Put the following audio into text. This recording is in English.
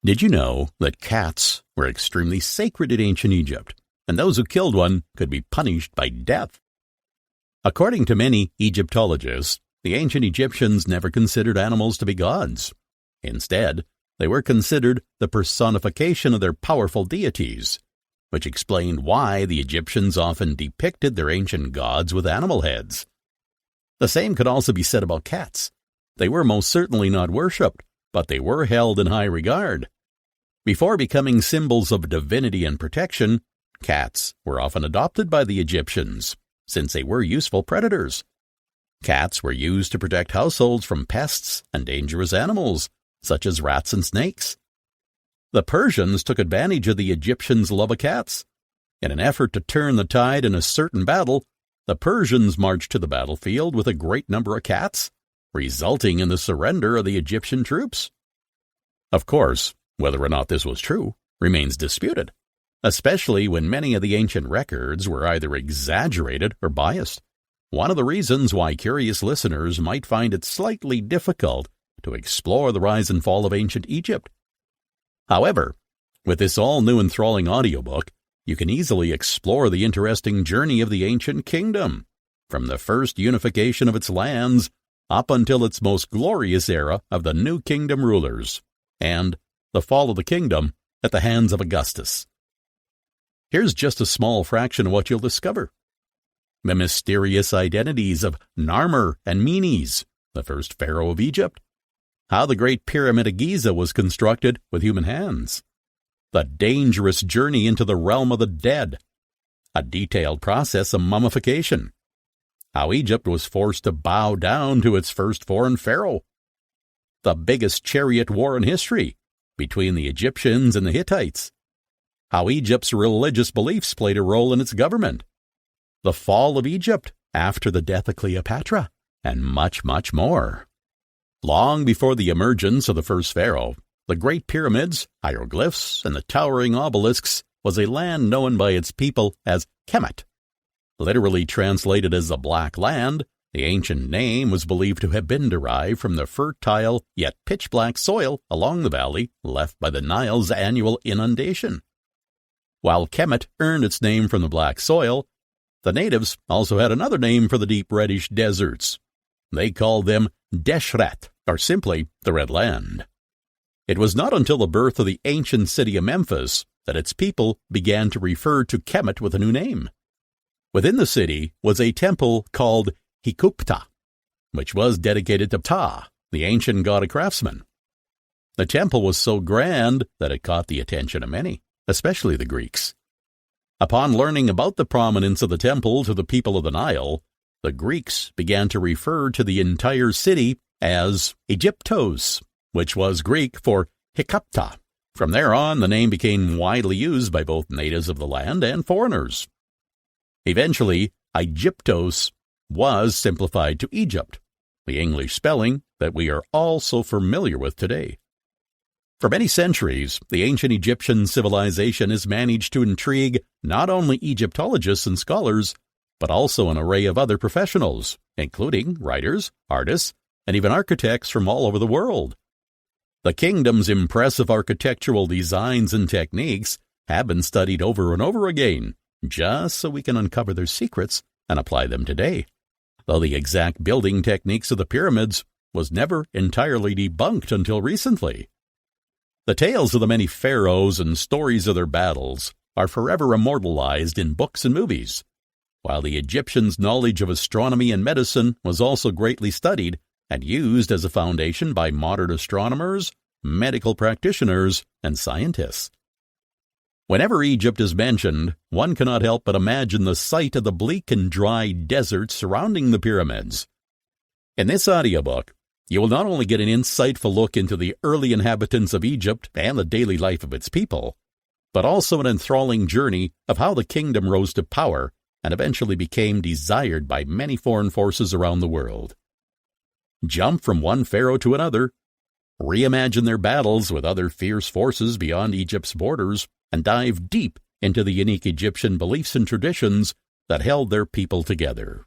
Did you know that cats were extremely sacred in ancient Egypt, and those who killed one could be punished by death? According to many Egyptologists, the ancient Egyptians never considered animals to be gods. Instead, they were considered the personification of their powerful deities, which explained why the Egyptians often depicted their ancient gods with animal heads. The same could also be said about cats. They were most certainly not worshipped, but they were held in high regard. Before becoming symbols of divinity and protection, cats were often adopted by the Egyptians, since they were useful predators. Cats were used to protect households from pests and dangerous animals, such as rats and snakes. The Persians took advantage of the Egyptians' love of cats. In an effort to turn the tide in a certain battle, the Persians marched to the battlefield with a great number of cats, resulting in the surrender of the Egyptian troops. Of course, whether or not this was true remains disputed, especially when many of the ancient records were either exaggerated or biased. One of the reasons why curious listeners might find it slightly difficult to explore the rise and fall of ancient Egypt. However, with this all-new enthralling audiobook, you can easily explore the interesting journey of the ancient kingdom, from the first unification of its lands up until its most glorious era of the New Kingdom rulers, and the fall of the kingdom at the hands of Augustus. Here's just a small fraction of what you'll discover. The mysterious identities of Narmer and Menes, the first pharaoh of Egypt. How the Great Pyramid of Giza was constructed with human hands. The dangerous journey into the realm of the dead. A detailed process of mummification. How Egypt was forced to bow down to its first foreign pharaoh. The biggest chariot war in history between the Egyptians and the Hittites. How Egypt's religious beliefs played a role in its government. The fall of Egypt after the death of Cleopatra, and much, much more. Long before the emergence of the first pharaoh, the Great Pyramids, hieroglyphs, and the towering obelisks was a land known by its people as Kemet. Literally translated as the Black Land, the ancient name was believed to have been derived from the fertile yet pitch-black soil along the valley left by the Nile's annual inundation. While Kemet earned its name from the black soil, the natives also had another name for the deep reddish deserts. They called them Deshret, or simply the Red Land. It was not until the birth of the ancient city of Memphis that its people began to refer to Kemet with a new name. Within the city was a temple called Hekupta, which was dedicated to Ptah, the ancient god of craftsmen. The temple was so grand that it caught the attention of many, especially the Greeks. Upon learning about the prominence of the temple to the people of the Nile, the Greeks began to refer to the entire city as Egyptos, which was Greek for Hekupta. From there on, the name became widely used by both natives of the land and foreigners. Eventually, Egyptos was simplified to Egypt, the English spelling that we are all so familiar with today. For many centuries, the ancient Egyptian civilization has managed to intrigue not only Egyptologists and scholars, but also an array of other professionals, including writers, artists, and even architects from all over the world. The kingdom's impressive architectural designs and techniques have been studied over and over again, just so we can uncover their secrets and apply them today, though the exact building techniques of the pyramids was never entirely debunked until recently. The tales of the many pharaohs and stories of their battles are forever immortalized in books and movies, while the Egyptians' knowledge of astronomy and medicine was also greatly studied and used as a foundation by modern astronomers, medical practitioners, and scientists. Whenever Egypt is mentioned, one cannot help but imagine the sight of the bleak and dry desert surrounding the pyramids. In this audiobook, you will not only get an insightful look into the early inhabitants of Egypt and the daily life of its people, but also an enthralling journey of how the kingdom rose to power and eventually became desired by many foreign forces around the world. Jump from one pharaoh to another, reimagine their battles with other fierce forces beyond Egypt's borders, and dive deep into the unique Egyptian beliefs and traditions that held their people together.